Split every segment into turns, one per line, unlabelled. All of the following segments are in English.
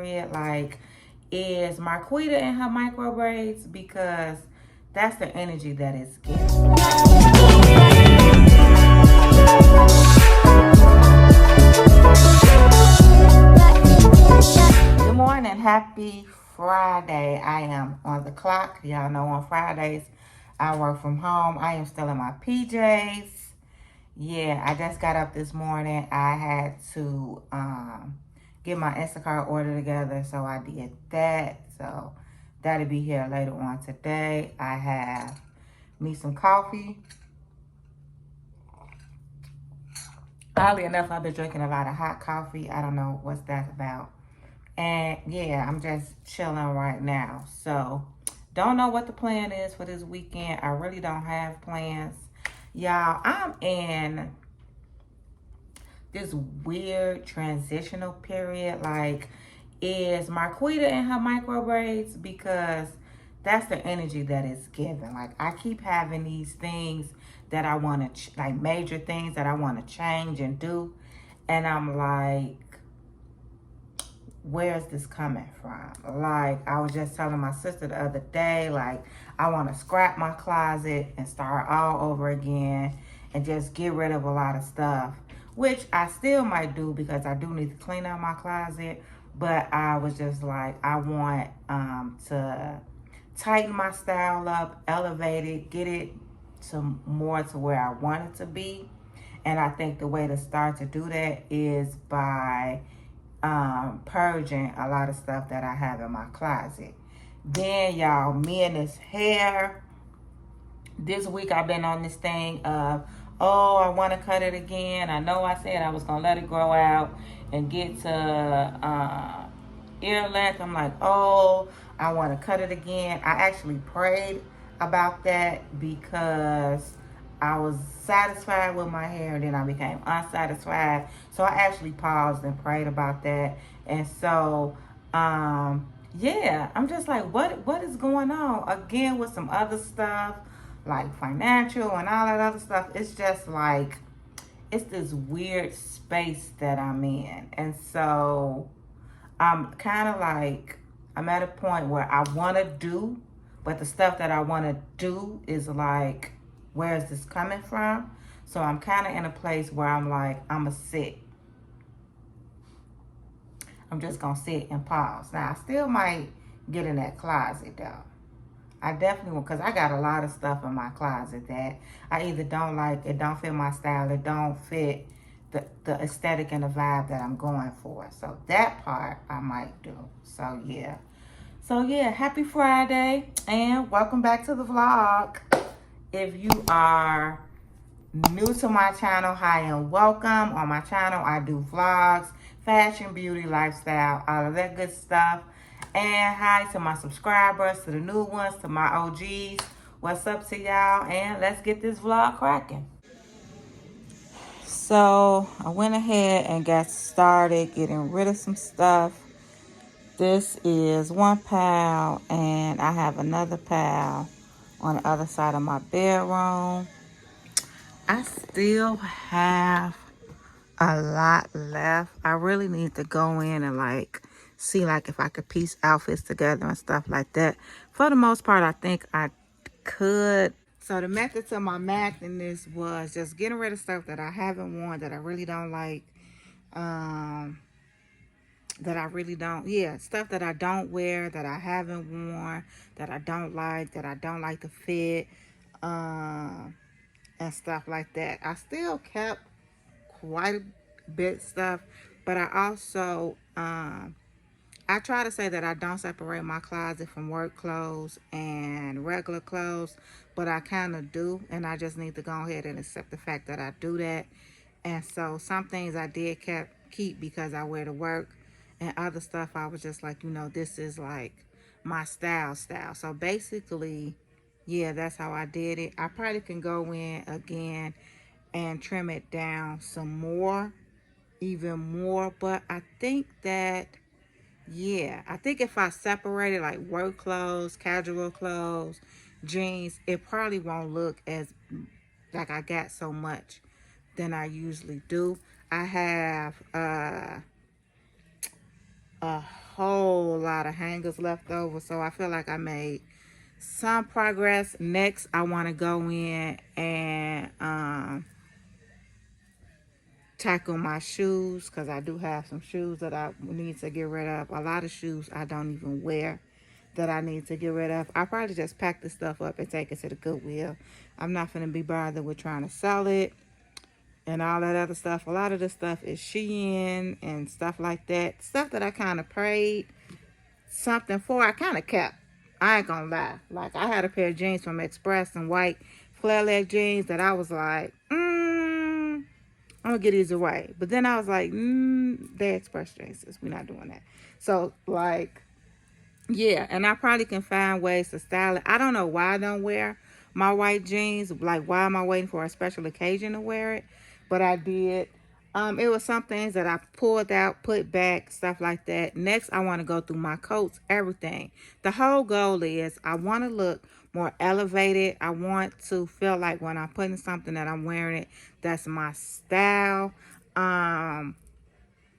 period. Like, is Marquetta in her micro braids? Because that's the energy that it's giving. Good morning. Happy Friday. I am on the clock. Y'all know on Fridays I work from home. I am still in my PJs. Yeah, I just got up this morning. I had to get my Instacart order together, so I did that. So that'll be here later on today. I have me some coffee. Oddly enough, I've been drinking a lot of hot coffee. I don't know what's that about. And yeah, I'm just chilling right now. So don't know what the plan is for this weekend. I really don't have plans. Y'all, I'm in this weird transitional period. Like, is Marquetta in her micro braids? Because that's the energy that it's giving. Like, I keep having these things that I want to, like major things that I want to change and do. And I'm like, where's this coming from? Like, I was just telling my sister the other day, like, I want to scrap my closet and start all over again and just get rid of a lot of stuff, which I still might do because I do need to clean out my closet. But I was just like, I want to tighten my style up, elevate it, get it to more to where I want it to be. And I think the way to start to do that is by purging a lot of stuff that I have in my closet. Then, y'all, me and this hair, this week I've been on this thing of, oh, I want to cut it again. I know I said I was going to let it grow out and get to ear length. I'm like, oh, I want to cut it again. I actually prayed about that because I was satisfied with my hair and then I became unsatisfied. So I actually paused and prayed about that. And so, yeah, I'm just like, what is going on? Again, with some other stuff, like financial and all that other stuff. It's just like, it's this weird space that I'm in. And so I'm kind of like, I'm at a point where I want to do, but the stuff that I want to do is like, where is this coming from? So I'm kind of in a place where I'm like, I'm going to sit. I'm just going to sit and pause. Now, I still might get in that closet, though. I definitely will, because I got a lot of stuff in my closet that I either don't like, it don't fit my style, it don't fit the aesthetic and the vibe that I'm going for. So that part I might do. So, yeah. So, yeah, happy Friday, and welcome back to the vlog. If you are new to my channel, hi and welcome. On my channel, I do vlogs, fashion, beauty, lifestyle, all of that good stuff. And hi to my subscribers, to the new ones, to my OGs. What's up to y'all? And let's get this vlog cracking. So I went ahead and got started getting rid of some stuff. This is one pile, and I have another pile on the other side of my bedroom. I still have a lot left. I really need to go in and like see like if I could piece outfits together and stuff like that. For the most part, I think I could. So the method to my madness was just getting rid of stuff that I haven't worn, that I really don't like. Stuff that I don't wear, that I haven't worn, that I don't like the fit, and stuff like that. I still kept quite a bit stuff, but I also, I try to say that I don't separate my closet from work clothes and regular clothes, but I kind of do, and I just need to go ahead and accept the fact that I do that. And so some things I did keep because I wear to work, and other stuff I was just like, this is like my style. So basically, yeah, that's how I did it. I probably can go in again and trim it down some more, even more. But I think that, yeah, I think if I separate it like work clothes, casual clothes, jeans, it probably won't look as like I got so much than I usually do. I have a whole lot of hangers left over. So I feel like I made some progress. Next, I want to go in and tackle my shoes, because I do have some shoes that I need to get rid of. A lot of shoes I don't even wear that I need to get rid of. I probably just pack the stuff up and take it to the Goodwill. I'm not going to be bothered with trying to sell it and all that other stuff. A lot of the stuff is Shein and stuff like that. Stuff that I kind of paid something for, I kind of kept. I ain't gonna lie. Like, I had a pair of jeans from Express and white flare leg jeans that I was like, I'm gonna get these away. But then I was like, they're Express jeans. We're not doing that. So, like, yeah, and I probably can find ways to style it. I don't know why I don't wear my white jeans. Like, why am I waiting for a special occasion to wear it? But I did. It was some things that I pulled out, put back, stuff like that. Next, I want to go through my coats, everything. The whole goal is I want to look more elevated. I want to feel like when I'm putting something that I'm wearing it, that's my style.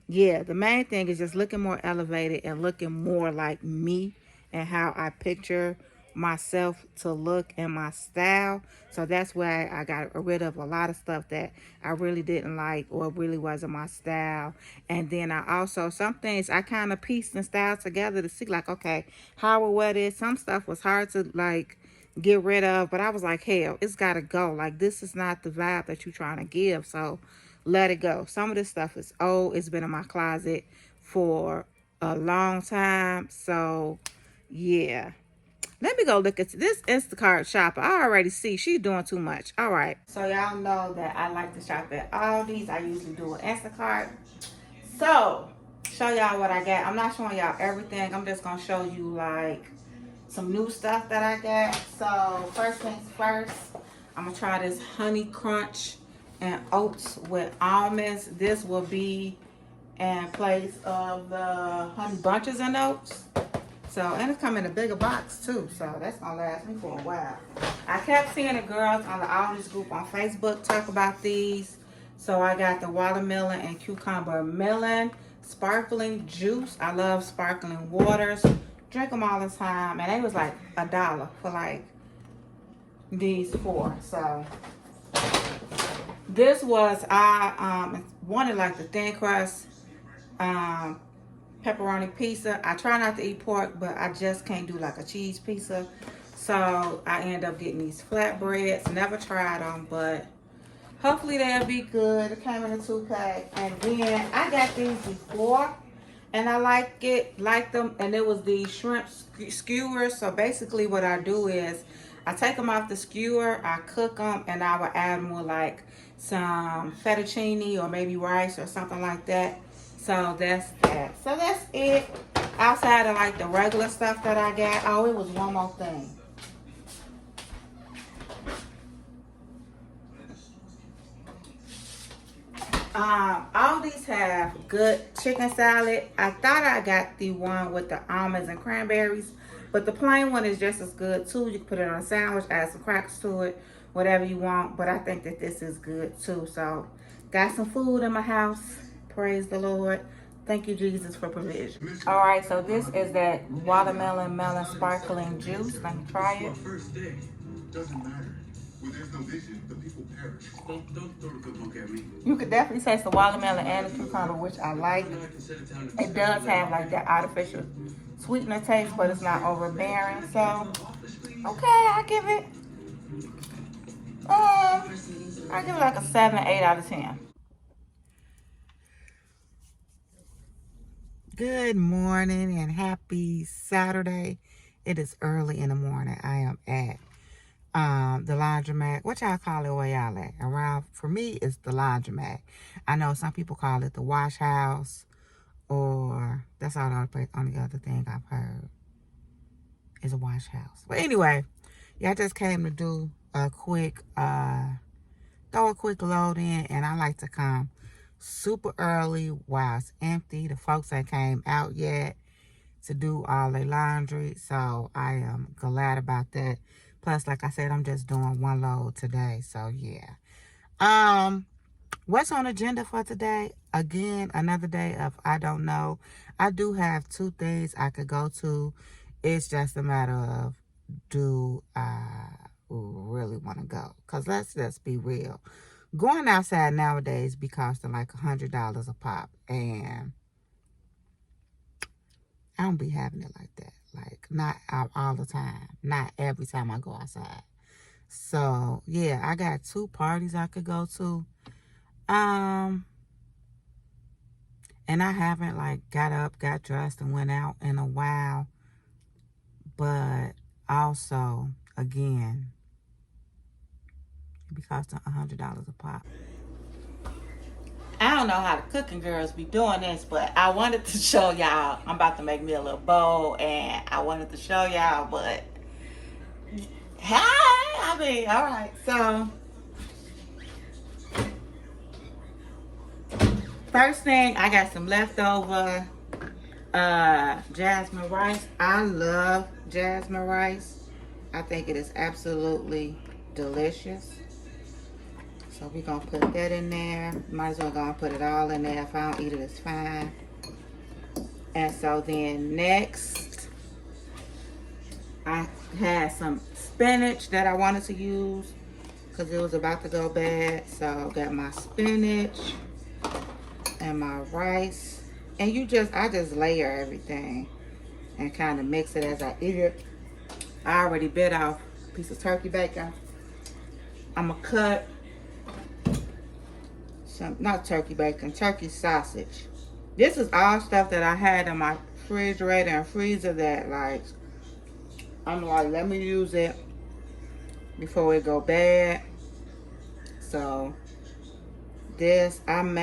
Yeah, the main thing is just looking more elevated and looking more like me and how I picture myself to look and my style. So that's why I got rid of a lot of stuff that I really didn't like or really wasn't my style. And then I also, some things I kind of pieced and styled together to see like, okay, how I would wear this. Some stuff was hard to like get rid of, but I was like, hell, it's got to go. Like, this is not the vibe that you're trying to give. So let it go. Some of this stuff is old. It's been in my closet for a long time. So, yeah. Let me go look at this Instacart shopper. I already see she's doing too much. All right. So, y'all know that I like to shop at Aldi's. I usually do an Instacart. So, show y'all what I got. I'm not showing y'all everything. I'm just going to show you, like, some new stuff that I got. So, first things first, I'm going to try this Honey Crunch and oats with almonds. This will be in place of the honey bunches and oats. So, and it's coming in a bigger box too. So that's gonna last me for a while. I kept seeing the girls on the Aldi's group on Facebook talk about these. So I got the watermelon and cucumber melon sparkling juice. I love sparkling waters. Drink them all the time. And they was like $1 for like these 4. So this was, I wanted like the thin crust pepperoni pizza. I try not to eat pork, but I just can't do like a cheese pizza. So I end up getting these flatbreads. Never tried them, but hopefully they'll be good. It came in a 2-pack. And then I got these before, and I like them. And it was the shrimp skewers. So basically what I do is I take them off the skewer, I cook them, and I will add more like some fettuccine or maybe rice or something like that. So that's that. So that's it. Outside of like the regular stuff that I got. Oh, it was one more thing. All these have good chicken salad. I thought I got the one with the almonds and cranberries, but the plain one is just as good too. You can put it on a sandwich, add some crackers to it, whatever you want. But I think that this is good too. So got some food in my house. Praise the Lord. Thank you, Jesus, for provision. All right, so this is that watermelon melon sparkling juice. Let me try it.
Doesn't matter. When there's no vision, the people perish. Don't throw the good book at me.
You could definitely taste the watermelon and the cucumber, which I like. It does have like that artificial sweetener taste, but it's not overbearing. So, okay, I give it like a 7 or 8 out of 10. Good morning and happy Saturday. It is early in the morning. I am at the laundromat. What y'all call it where y'all at? Around, for me, it's the laundromat. I know some people call it the wash house, or that's all the only other thing I've heard is a wash house. But anyway, y'all just came to do a quick, throw a quick load in, and I like to come super early while it's empty. The folks that came out yet to do all their laundry, so I am glad about that. Plus, like I said, I'm just doing one load today, so yeah. What's on agenda for today? Again, another day of I don't know. I do have 2 things I could go to. It's just a matter of, do I really want to go? Because let's just be real. Going outside nowadays be costing like $100 a pop. And I don't be having it like that. Like, not out all the time. Not every time I go outside. So, yeah, I got 2 parties I could go to. And I haven't, like, got up, got dressed, and went out in a while. But also, again, it be costing $100 a pop. I don't know how the cooking girls be doing this, but I wanted to show y'all. I'm about to make me a little bowl, and I wanted to show y'all, but hi, all right. So, first thing, I got some leftover jasmine rice. I love jasmine rice. I think it is absolutely delicious. So we're going to put that in there. Might as well go and put it all in there. If I don't eat it, it's fine. And so then next, I had some spinach that I wanted to use because it was about to go bad. So got my spinach and my rice. And I just layer everything and kind of mix it as I eat it. I already bit off a piece of turkey bacon. I'm going to cut some, not turkey bacon, turkey sausage. This is all stuff that I had in my refrigerator and freezer that, like, I'm like, let me use it before it go bad. So this, I'm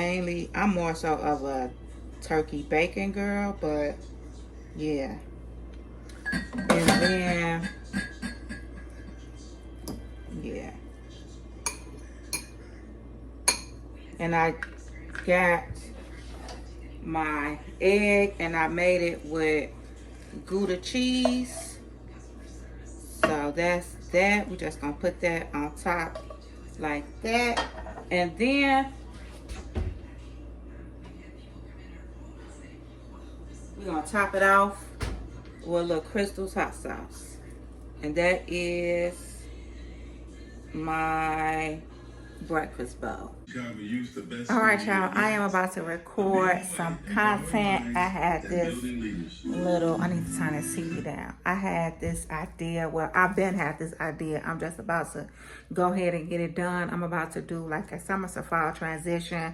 more so of a turkey bacon girl, but yeah. And then, yeah. And I got my egg and I made it with Gouda cheese. So that's that. We're just gonna put that on top like that. And then we're gonna top it off with a little Crystal's hot sauce. And that is my breakfast bowl. All right, y'all, I am about to record some content. I had this little, I need to turn the TV down. I had this idea, well, I've been had this idea. I'm just about to go ahead and get it done. I'm about to do like a summer to fall transition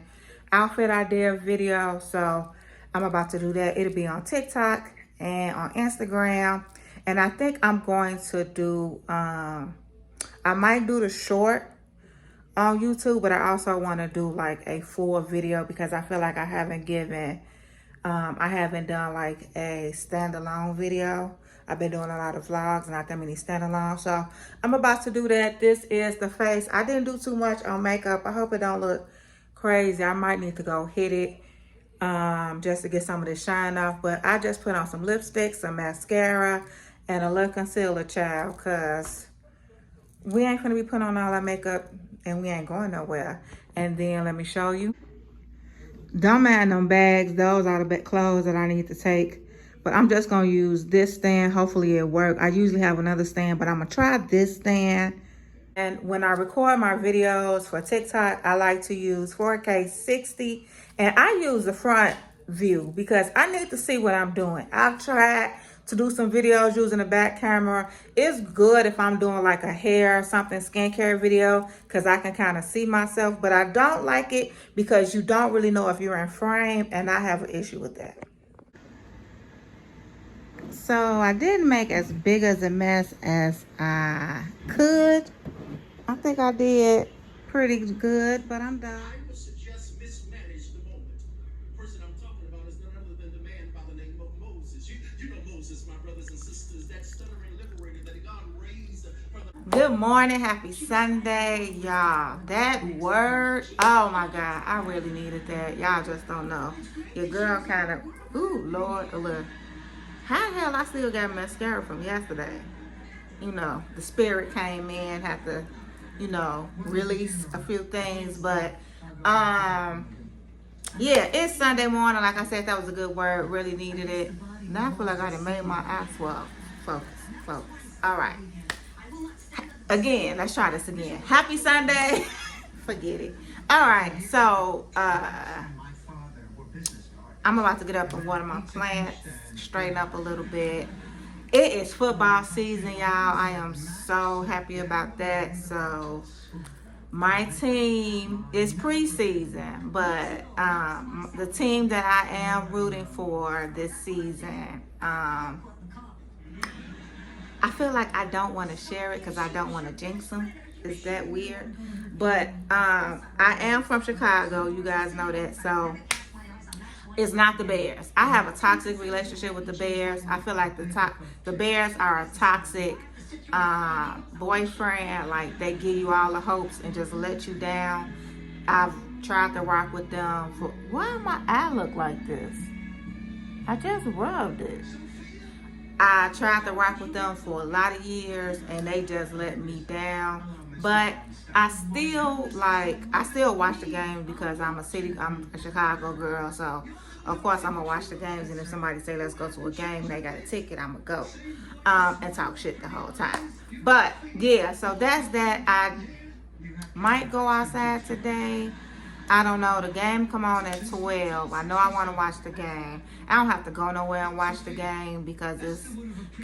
outfit idea video. So I'm about to do that. It'll be on TikTok and on Instagram. And I think I'm going to do, I might do the short on YouTube, but I also want to do like a full video because I feel like I haven't done like a standalone video. I've been doing a lot of vlogs, not that many standalone. So I'm about to do that. This is the face. I didn't do too much on makeup. I hope it don't look crazy. I might need to go hit it just to get some of the shine off. But I just put on some lipstick, some mascara, and a little concealer, child, because we ain't gonna be putting on all our makeup and we ain't going nowhere. And then let me show you. Don't mind them bags. Those are the clothes that I need to take. But I'm just gonna use this stand. Hopefully it works. I usually have another stand, but I'm gonna try this stand. And when I record my videos for TikTok, I like to use 4K 60. And I use the front view because I need to see what I'm doing. I've tried to do some videos using the back camera. It's good if I'm doing like a hair or something, skincare video, because I can kind of see myself. But I don't like it because you don't really know if you're in frame, and I have an issue with that. So I didn't make as big as a mess as I could. I think I did pretty good, but I'm done.
I would suggest mismanage the moment. The person I'm talking about is none other than the man by the name of Moses. You know Moses, my brothers and sisters, that stuttering liberator that God raised from the...
Good morning, happy Sunday, y'all. That word, oh my God, I really needed that. Y'all just don't know. Your girl kind of, ooh, Lord, a little. How the hell I still got mascara from yesterday? You know, the spirit came in, had to, you know, release a few things. But Yeah, it's Sunday morning. Like I said, that was a good word. Really needed it. Now I feel like I done made my eyes swell. Focus, focus. All right. Again, let's try this again. Happy Sunday. Forget it. All right, so I'm about to get up and water my plants, straighten up a little bit. It is football season, y'all. I am so happy about that. So my team is preseason, but the team that I am rooting for this season, I feel like I don't want to share it because I don't want to jinx them. Is that weird? But I am from Chicago. You guys know that. So it's not the Bears. I have a toxic relationship with the Bears. I feel like the Bears are a toxic boyfriend. Like, they give you all the hopes and just let you down. I've tried to rock with them for... Why my eye look like this? I just rubbed it. I tried to rock with them for a lot of years and they just let me down. But I still watch the game because I'm a Chicago girl, so of course I'm gonna watch the games, and if somebody say let's go to a game and they got a ticket, I'm gonna go and talk shit the whole time. But yeah, so that's that. I might go outside today. I don't know. The game come on at 12. I know I want to watch the game. I don't have to go nowhere and watch the game because it's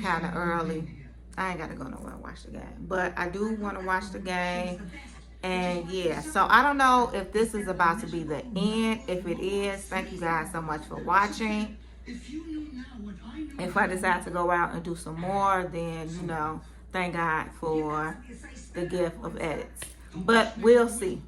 kind of early. I ain't got to go nowhere and watch the game. But I do want to watch the game. And yeah, so I don't know if this is about to be the end. If it is, thank you guys so much for watching. If I decide to go out and do some more, then, you know, thank God for the gift of edits. But we'll see.